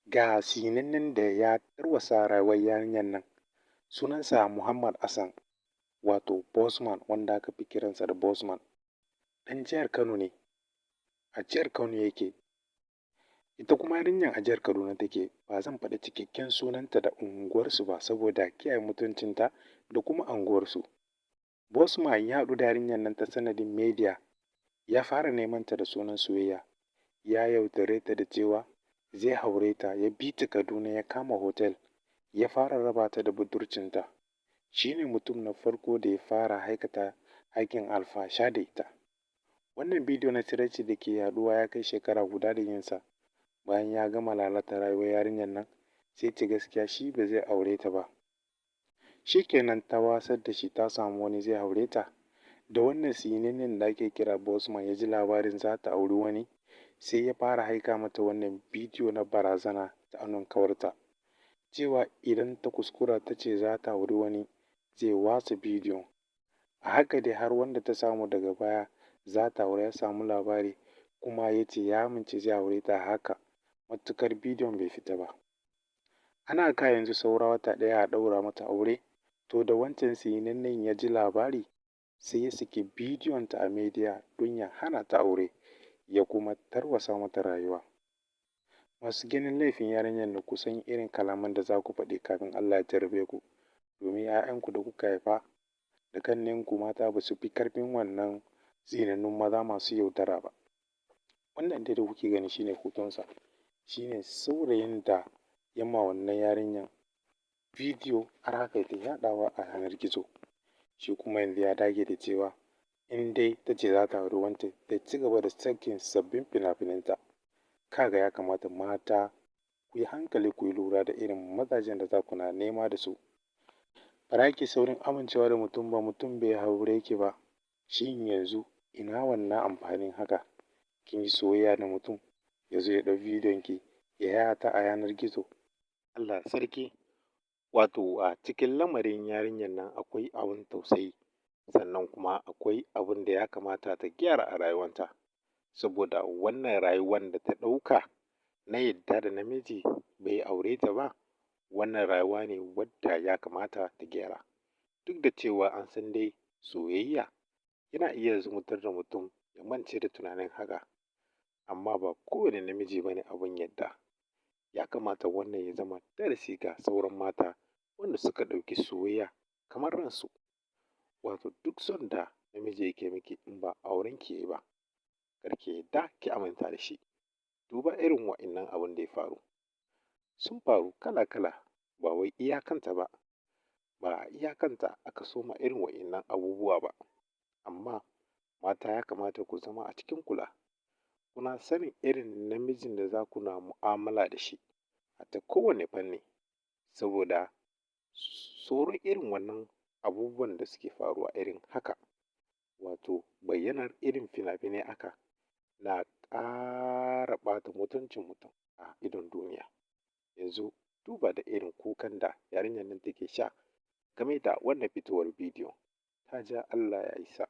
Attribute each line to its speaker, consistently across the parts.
Speaker 1: Ga sinannen da ya tarwatsa rayuwar yarinyar nan, sunansa Muhammad Hassan, wato Bosman wanda aka fi kiransa da Bosman. Ɗan jihar Kano ne, a jihar Kano yake. Ita kuma yarinyar a jihar Kaduna take. Ba zan faɗi cikakken sunanta da unguwarsu ba saboda kiyaye mutuncinta da kuma unguwarsu. Bosman ya haɗu da yarinyar nan ta sanadin media, ya fara neman ta da sunan soyayya, ya yaudare ta da cewa zai aure ta, ya bi ta Kaduna ya kama hotel, ya fara raba ta da budurcinta. Shi ne mutum na farko da ya fara aikata aikin alfasha da ita. Wannan bidiyo na tsiraici da ke yaɗuwa ya kai shekara guda da yinsa. Bayan ya gama lalata rayuwar yarinyar nan, sai ce gaskiya shi ba zai aure ta ba. Shi kenan ta wasar da shi, ta samu wani zai aure ta. Da wannan tsinannen da ake kira Bosman ya ji labarin za ta auri wani, sai ya fara aika mata wannan bidiyo na barazana ta hannun ƙawarta, cewa idan ta kuskura ta ce za ta auri wani, zai watsa bidiyon. A haka dai har wanda ta samu daga baya za ta aura ya samu labari, kuma ya ce ya amince zai aure ta haka, matuƙar bidiyon bai fita ba. Ana haka yanzu saura wata ɗaya a ɗaura mata aure, to da wancan tsinannen ya ji labari, sai ya saki bidiyonta a media don ya hana ta aure, ya kuma tarwatsa mata rayuwa. Masu ganin laifin yarinyar nan, ku san irin kalaman da za ku faɗi kafin Allah ya jarrabe ku, domin 'ya'yanku da kuka haifa da ƙannenku mata ba su fi ƙarfin wannan tsinannun maza masu yaudara ba. Wannan dai da kuke gani shi ne hotonsa, shi ne saurayin da ya ma wannan yarinyar bidiyo har aka yi ta yaɗawa a yanar gizo. Shi kuma yanzu ya dage da cewa in dai ta ce za ta auri wancan, ta ci gaba da sakin sabbin fina-finanta. Ka ga ya kamata mata ku yi hankali, ku yi lura da irin mazajen da za ku na nema da su. Ba za ki saurin amincewa da mutum ba, mutum bai aure ki ba. Shin yanzu ina wannan amfanin haka? Kin yi soyayya da mutum, ya zo ya ɗau bidiyonki ya yaɗa a yanar gizo. Allah sarki! Wato a cikin lamarin yarinyar nan akwai abin tausayi, sannan kuma akwai abin da ya kamata ta gyara a rayuwarta. Saboda wannan rayuwar da ta ɗauka na yadda da namiji bai aure ta ba, wannan rayuwa ne wadda ya kamata ta gyara. Duk da cewa an san dai soyayya yana iya zumutar da mutum ya mance da tunanin haka, amma ba kowane namiji ba ne abin yadda. Ya kamata wannan ya zama darasi ga sauran mata wanda suka ɗauki soyayya kamar ransu. Wato duk son da namiji yake miki in ba aurenki ya yi ba, kar ki yadda ki aminta da shi. Duba irin waɗannan abin da ya faru. Sun faru kala-kala, ba wai iya kanta ba, ba a iya kanta aka soma irin waɗannan abubuwa ba. Amma mata ya kamata ku zama a cikin kula, kuna sanin irin namijin da za ku na mu'amala da shi a ta kowane fanni, saboda tsoron irin wannan abubuwan da suke faruwa irin haka, wato bayyanar irin fina-finai haka na ƙara ɓata mutuncin mutum a idon duniya. Yanzu duba da irin kukan da yarinyar nan take sha game da wannan fitowar bidiyo. Ta ja Allah ya isa,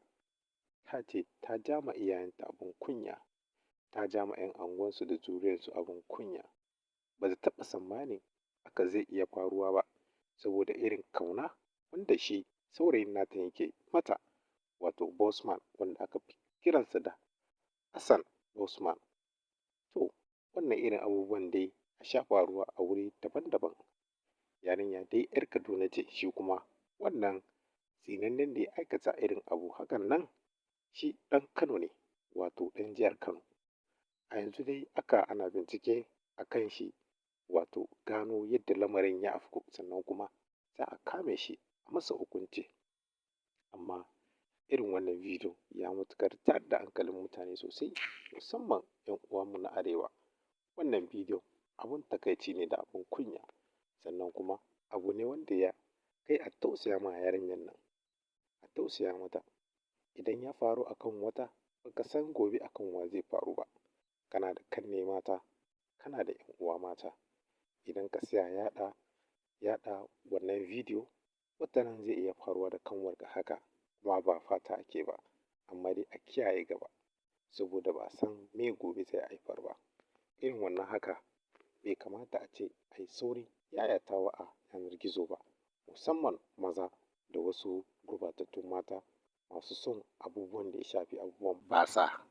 Speaker 1: ta ce ta ja ma iyayenta abin kunya, ta ja ma 'yan unguwarsu da zuriyarsu abin kunya. Ba ta taɓa tsammanin haka zai iya faruwa ba, saboda irin ƙauna wanda shi saurayin nata yake mata, wato Bosman wanda aka fi kiransa da Hassan Bosman. To wannan irin abubuwan dai ya sha faruwa a wuri daban-daban. Yarinya dai 'yar Kaduna ce, shi kuma wannan tsinannen da ya aikata irin abu hakan nan, shi ɗan Kano ne, wato ɗan jihar Kano. A yanzu dai haka ana bincike a kan shi, wato gano yadda lamarin ya afku, sannan kuma za a kame shi a masa hukunci. Amma irin wannan bidiyo ya matuƙar tayar da hankalin mutane sosai, musamman 'yan uwanmu na Arewa. Wannan bidiyo abin takaici ne da abin kunya, sannan kuma abu ne wanda ya kai a tausaya ma yarinyar nan, a tausaya mata. Idan ya faru a kan wata, ba ka san gobe a kan wa zai faru ba. Kana da ƙanne mata, kana da 'yan uwa mata. Idan ka tsaya yaɗa wannan bidiyo, wataran zai iya faruwa da ƙanwarka haka, kuma ba fata ake ba, amma dai a kiyaye gaba, saboda ba a san me gobe zai haifar ba. Irin wannan haka bai kamata kamata a ce a yi saurin yayatawa a yanar gizo ba, musamman maza da wasu gurɓatattun mata masu son abubuwan da ya shafi abubuwan batsa.